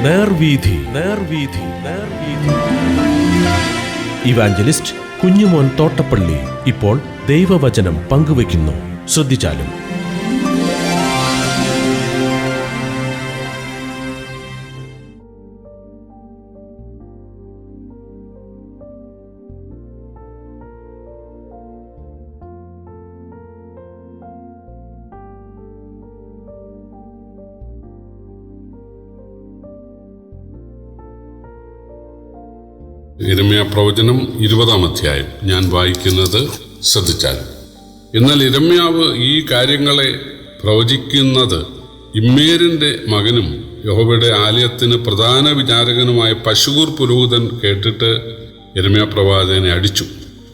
നേർവീഥി നേർവീഥി നേർവീഥി. Evangelist Kunjumon Thottappally ഇപ്പോൾ ദൈവവചനം പങ്കുവയ്ക്കുന്നു. ശ്രദ്ധിച്ചാലും. യിരെമ്യാ പ്രവചനം 20-ാം അധ്യായം ഞാൻ വായിക്കുന്നത് ശ്രദ്ധിച്ചാൽ. എന്നാൽ യിരെമ്യാവ് ഈ കാര്യങ്ങളെ പ്രവചിക്കുന്നത് ഇമ്മേരിന്റെ മകനും യഹോവയുടെ ആലയത്തിന് പ്രധാന വിചാരകനുമായ പശൂർ പുരോഹിതൻ കേട്ടിട്ട് യിരെമ്യാ പ്രവാചകനെ അടിച്ചു.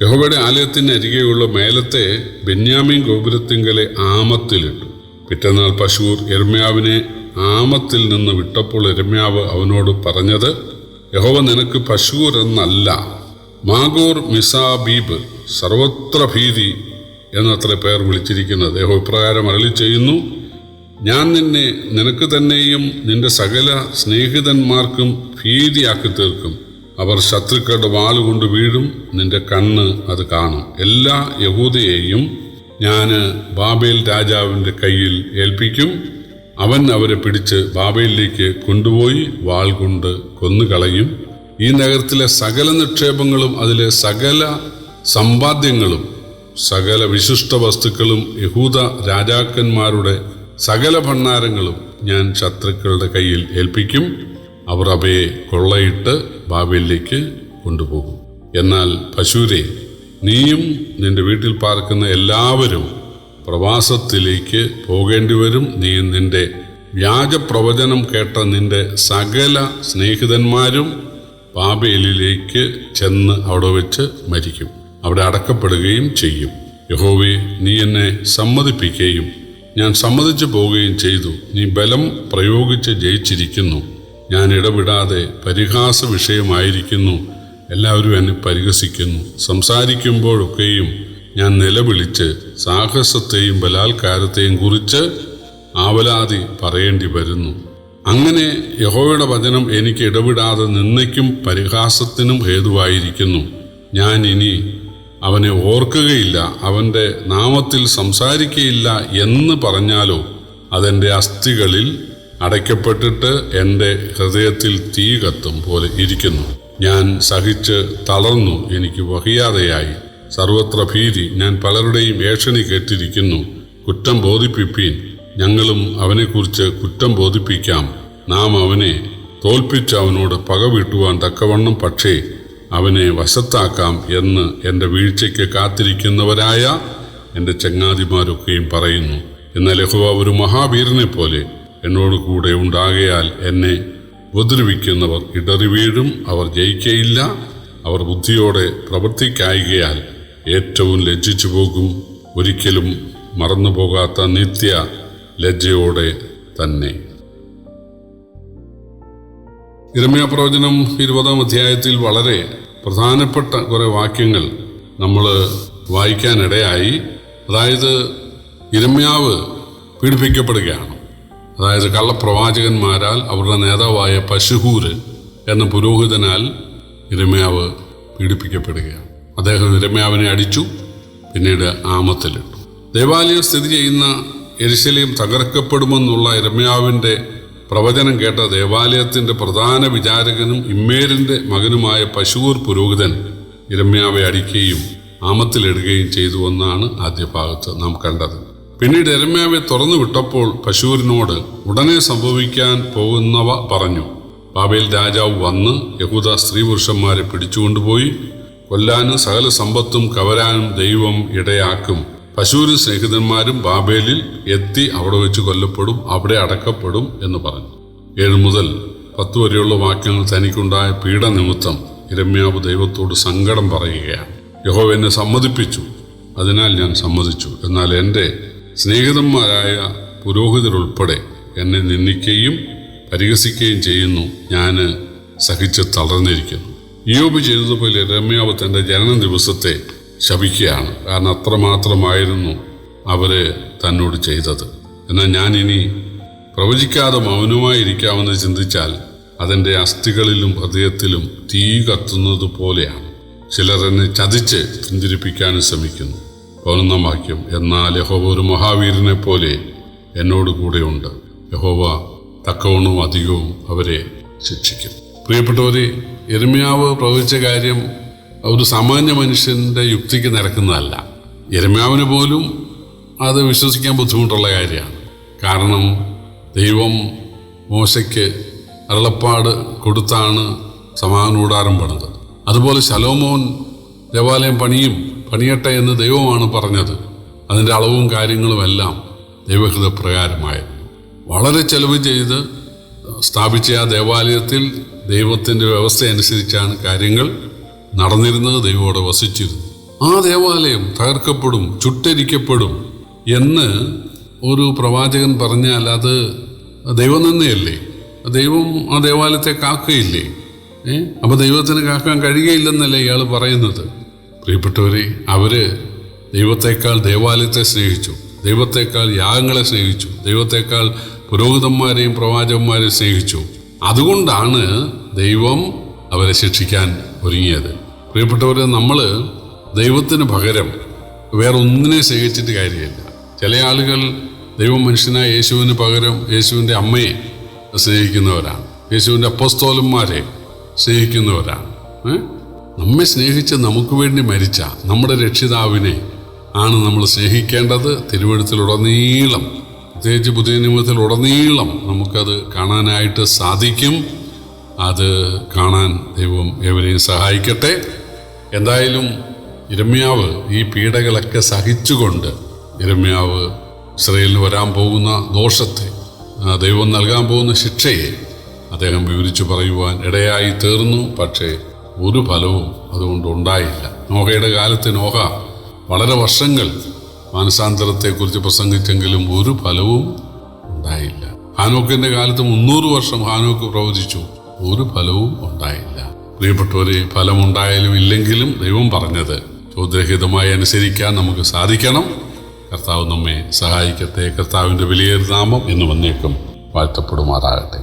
യഹോവയുടെ ആലയത്തിന് അരികെയുള്ള മേലത്തെ ബെന്യാമീൻ ഗോപുരത്തിങ്കലെ ആമത്തിലിട്ടു. പിറ്റന്നാൾ പശൂർ യിരെമ്യാവിനെ ആമത്തിൽ നിന്ന് വിട്ടപ്പോൾ യിരെമ്യാവ് അവനോട് പറഞ്ഞത്, യഹോവ നിനക്ക് പശൂർ എന്നല്ല, മാഗോർ മിസാബീബ്, സർവത്ര ഭീതി എന്നത്ര പേർ വിളിച്ചിരിക്കുന്നത്. യഹോവ ഇപ്രകാരം അരുളി ചെയ്യുന്നു, ഞാൻ നിന്നെ നിനക്ക് തന്നെയും നിന്റെ സകല സ്നേഹിതന്മാർക്കും ഭീതിയാക്കി തീർക്കും. അവർ ശത്രുക്കളുടെ വാളുകൊണ്ട് വീഴും, നിന്റെ കണ്ണ് അത് കാണും. എല്ലാ യഹൂദയെയും ഞാൻ ബാബേൽ രാജാവിൻ്റെ കയ്യിൽ ഏൽപ്പിക്കും. അവൻ അവരെ പിടിച്ച് ബാബേലിലേക്ക് കൊണ്ടുപോയി വാൾ കൊണ്ട് കൊന്നുകളയും. ഈ നഗരത്തിലെ സകല നിക്ഷേപങ്ങളും അതിലെ സകല സമ്പാദ്യങ്ങളും സകല വിശിഷ്ട വസ്തുക്കളും യഹൂദ രാജാക്കന്മാരുടെ സകല ഭണ്ഡാരങ്ങളും ഞാൻ ശത്രുക്കളുടെ കയ്യിൽ ഏൽപ്പിക്കും. അവർ അവയെ കൊള്ളയിട്ട് ബാബേലിലേക്ക് കൊണ്ടുപോകും. എന്നാൽ പശൂരെ, നീയും നിന്റെ വീട്ടിൽ പാർക്കുന്ന എല്ലാവരും പ്രവാസത്തിലേക്ക് പോകേണ്ടി വരും. നീ നിന്റെ വ്യാജപ്രവചനം കേട്ട നിന്റെ സകല സ്നേഹിതന്മാരും ബാബേലിലേക്ക് ചെന്ന് അവിടെ വെച്ച് മരിക്കും, അവിടെ അടക്കപ്പെടുകയും ചെയ്യും. യഹോവേ, നീ എന്നെ സമ്മതിപ്പിക്കുകയും ഞാൻ സമ്മതിച്ചു പോവുകയും ചെയ്തു. നീ ബലം പ്രയോഗിച്ച് ജയിച്ചിരിക്കുന്നു. ഞാൻ ഇടപെടാതെ പരിഹാസ വിഷയമായിരിക്കുന്നു. എല്ലാവരും എന്നെ പരിഹസിക്കുന്നു. സംസാരിക്കുമ്പോഴൊക്കെയും ഞാൻ നിലവിളിച്ച് സാഹസത്തെയും ബലാത്കാരത്തെയും കുറിച്ച് ആവലാതി പറയേണ്ടി വരുന്നു. അങ്ങനെ യഹോവയുടെ വചനം എനിക്ക് ഇടപെടാതെ നിന്ദയ്ക്കും പരിഹാസത്തിനും ഹേതുവായിരിക്കുന്നു. ഞാൻ ഇനി അവനെ ഓർക്കുകയില്ല, അവൻ്റെ നാമത്തിൽ സംസാരിക്കുകയില്ല എന്ന് പറഞ്ഞാലോ അതെൻ്റെ അസ്ഥികളിൽ അടയ്ക്കപ്പെട്ടിട്ട് എൻ്റെ ഹൃദയത്തിൽ തീ കത്തും പോലെ ഇരിക്കുന്നു. ഞാൻ സഹിച്ച് തളർന്നു, എനിക്ക് വഹിയാതെയായി. സർവത്ര ഭീതി, ഞാൻ പലരുടെയും ഏഷണി കേട്ടിരിക്കുന്നു. കുറ്റം ബോധിപ്പിപ്പീൻ, ഞങ്ങളും അവനെക്കുറിച്ച് കുറ്റം ബോധിപ്പിക്കാം. നാം അവനെ തോൽപ്പിച്ച് അവനോട് പക വീട്ടുവാൻ തക്കവണ്ണം പക്ഷേ അവനെ വശത്താക്കാം എന്ന് എൻ്റെ വീഴ്ചയ്ക്ക് കാത്തിരിക്കുന്നവരായ എൻ്റെ ചങ്ങാതിമാരൊക്കെയും പറയുന്നു. എന്നാൽ യഹോവ ഒരു മഹാവീരനെ പോലെ എന്നോട് കൂടെ ഉണ്ടാകയാൽ എന്നെ ഉപദ്രവിക്കുന്നവർ ഇടറി വീഴും. അവർ ജയിക്കയില്ല. അവർ ബുദ്ധിയോടെ പ്രവർത്തിക്കായികയാൽ ഏറ്റവും ലജ്ജിച്ചു പോകും. ഒരിക്കലും മറന്നു പോകാത്ത നിത്യ ലജ്ജയോടെ തന്നെ. യിരെമ്യാ പ്രവചനം 20-ാം അധ്യായത്തിൽ വളരെ പ്രധാനപ്പെട്ട കുറേ വാക്യങ്ങൾ നമ്മൾ വായിക്കാനിടയായി. അതായത് യിരെമ്യാവ് പീഡിപ്പിക്കപ്പെടുകയാണ്. അതായത് കള്ളപ്രവാചകന്മാരാൽ അവരുടെ നേതാവായ പശൂർ എന്ന പുരോഹിതനാൽ യിരെമ്യാവ് പീഡിപ്പിക്കപ്പെടുകയാണ്. അദ്ദേഹം യിരെമ്യാവിനെ അടിച്ചു, പിന്നീട് ആമത്തിലിട്ടു. ദേവാലയം സ്ഥിതി ചെയ്യുന്ന യെരുശലേം തകർക്കപ്പെടുമെന്നുള്ള യിരെമ്യാവിൻ്റെ പ്രവചനം കേട്ട ദേവാലയത്തിൻ്റെ പ്രധാന വിചാരകനും ഇമ്മേരിൻ്റെ മകനുമായ പശൂർ പുരോഹിതൻ യിരെമ്യാവെ അടിക്കുകയും ആമത്തിലിടുകയും ചെയ്തുവെന്നാണ് ആദ്യ ഭാഗത്ത് നാം കണ്ടത്. പിന്നീട് യിരെമ്യാവെ തുറന്നു വിട്ടപ്പോൾ പശൂരിനോട് ഉടനെ സംഭവിക്കാൻ പോകുന്നവ പറഞ്ഞു. ബാബേൽ രാജാവ് വന്ന് യഹൂദ സ്ത്രീ പുരുഷന്മാരെ പിടിച്ചുകൊണ്ടുപോയി കൊല്ലാനും സകല സമ്പത്തും കവരാനും ദൈവം ഇടയാക്കും. പശൂരും സ്നേഹിതന്മാരും ബാബേലിൽ എത്തി അവിടെ വെച്ച് കൊല്ലപ്പെടും, അവിടെ അടക്കപ്പെടും എന്ന് പറഞ്ഞു. 7 മുതൽ 10 വരെയുള്ള വാക്യങ്ങൾ തനിക്കുണ്ടായ പീഡനിമിത്തം യിരെമ്യാവ് ദൈവത്തോട് സങ്കടം പറയുകയാണ്. യഹോവ എന്നെ സമ്മതിപ്പിച്ചു, അതിനാൽ ഞാൻ സമ്മതിച്ചു. എന്നാൽ എൻ്റെ സ്നേഹിതന്മാരായ പുരോഹിതരുൾപ്പെടെ എന്നെ നിന്ദിക്കുകയും പരിഹസിക്കുകയും ചെയ്യുന്നു. ഞാൻ സഹിച്ച് തളർന്നിരിക്കുന്നു. ഇയ്യോബ് ചെയ്തതുപോലെ യിരെമ്യാവ് തൻ്റെ ജനന ദിവസത്തെ ശപിക്കുകയാണ്. കാരണം അത്രമാത്രമായിരുന്നു അവർ തന്നോട് ചെയ്തത്. എന്നാൽ ഞാൻ ഇനി പ്രവചിക്കാതെ മൗനമായിരിക്കാമെന്ന് ചിന്തിച്ചാൽ അതിൻ്റെ അസ്ഥികളിലും ഹൃദയത്തിലും തീ കത്തുന്നത് പോലെയാണ്. ചിലർ എന്നെ ചതിച്ച് പിന്തിരിപ്പിക്കാനും ശ്രമിക്കുന്നു. 11-ാം വാക്യം, എന്നാൽ യഹോവ ഒരു മഹാവീരനെ പോലെ എന്നോട് കൂടെയുണ്ട്. യഹോവ തക്കവണ്ണവും അധികവും അവരെ ശിക്ഷിക്കും. പ്രിയപ്പെട്ടവരെ, യിരെമ്യാവ് പ്രവചിച്ച കാര്യം ഒരു സാമാന്യ മനുഷ്യൻ്റെ യുക്തിക്ക് നിരക്കുന്നതല്ല. യിരെമ്യാവിന് പോലും അത് വിശ്വസിക്കാൻ ബുദ്ധിമുട്ടുള്ള കാര്യമാണ്. കാരണം ദൈവം മോശയ്ക്ക് അരുളപ്പാട് കൊടുത്താണ് സമാഗമന കൂടാരം പണിത്. അതുപോലെ ശലോമോൻ ദേവാലയം പണിയട്ടെ എന്ന് ദൈവമാണ് പറഞ്ഞത്. അതിൻ്റെ അളവും കാര്യങ്ങളും എല്ലാം ദൈവഹിതപ്രകാരമായിരുന്നു. വളരെ ചെലവ് ചെയ്ത് സ്ഥാപിച്ച ആ ദേവാലയത്തിൽ ദൈവത്തിൻ്റെ വ്യവസ്ഥ അനുസരിച്ചാണ് കാര്യങ്ങൾ നടന്നിരുന്നത്. ദൈവം അവിടെ വസിച്ചിരുന്നു. ആ ദേവാലയം തകർക്കപ്പെടും, ചുട്ടരിക്കപ്പെടും എന്ന് ഒരു പ്രവാചകൻ പറഞ്ഞാൽ അത് ദൈവം തന്നെയല്ലേ? ദൈവം ആ ദേവാലയത്തെ കാക്കുകയില്ലേ? അപ്പോൾ ദൈവത്തിന് കാക്കാൻ കഴിയുകയില്ലെന്നല്ലേ ഇയാൾ പറയുന്നത്? പ്രിയപ്പെട്ടവരെ, അവര് ദൈവത്തെക്കാൾ ദേവാലയത്തെ സ്നേഹിച്ചു, ദൈവത്തെക്കാൾ യാഗങ്ങളെ സ്നേഹിച്ചു, ദൈവത്തെക്കാൾ പുരോഹിതന്മാരെയും പ്രവാചകന്മാരെയും സ്നേഹിച്ചു. അതുകൊണ്ടാണ് ദൈവം അവരെ ശിക്ഷിക്കാൻ ഒരുങ്ങിയത്. പ്രിയപ്പെട്ടവരെ, നമ്മൾ ദൈവത്തിന് പകരം വേറൊന്നിനെ സ്നേഹിച്ചിട്ട് കാര്യമില്ല. ചില ആളുകൾ ദൈവം മനുഷ്യനായ യേശുവിന് പകരം യേശുവിൻ്റെ അമ്മയെ സ്നേഹിക്കുന്നവരാണ്, യേശുവിൻ്റെ അപ്പോസ്തലന്മാരെ സ്നേഹിക്കുന്നവരാണ്. നമ്മെ സ്നേഹിച്ച് നമുക്ക് വേണ്ടി മരിച്ച നമ്മുടെ രക്ഷിതാവിനെ ആണ് നമ്മൾ സ്നേഹിക്കേണ്ടത്. തിരുവെഴുത്തിലുടനീളം, പ്രത്യേകിച്ച് പുതിയ നിയമത്തിലുടനീളം നമുക്കത് കാണാനായിട്ട് സാധിക്കും. അത് കാണാൻ ദൈവം ഏവരെയും സഹായിക്കട്ടെ. എന്തായാലും യിരെമ്യാവ് ഈ പീഡകളൊക്കെ സഹിച്ചുകൊണ്ട് യിരെമ്യാവ് ഇസ്രായേലിന് വരാൻ പോകുന്ന ദോഷത്തെ, ദൈവം നൽകാൻ പോകുന്ന ശിക്ഷയെ അദ്ദേഹം വിവരിച്ചു പറയുവാൻ ഇടയായി തീർന്നു. പക്ഷേ ഒരു ഫലവും അതുകൊണ്ട് ഉണ്ടായില്ല. നോഹയുടെ കാലത്ത് നോഹ വളരെ വർഷങ്ങൾ മാനസാന്തരത്തെക്കുറിച്ച് പ്രസംഗിച്ചെങ്കിലും ഒരു ഫലവും ഉണ്ടായില്ല. ഹാനോക്കിൻ്റെ കാലത്ത് 300 വർഷം ഹാനോക്ക് പ്രവചിച്ചു, ഒരു ഫലവും ഉണ്ടായില്ല. പ്രിയപ്പെട്ടവരെ, ഫലമുണ്ടായാലും ഇല്ലെങ്കിലും ദൈവം പറഞ്ഞത് ചോദ്യരഹിതമായി അനുസരിക്കാൻ നമുക്ക് സാധിക്കണം. കർത്താവ് നമ്മെ സഹായിക്കട്ടെ. കർത്താവിൻ്റെ വലിയൊരു നാമം എന്നും എന്നേക്കും വാഴ്ത്തപ്പെടുമാറാകട്ടെ.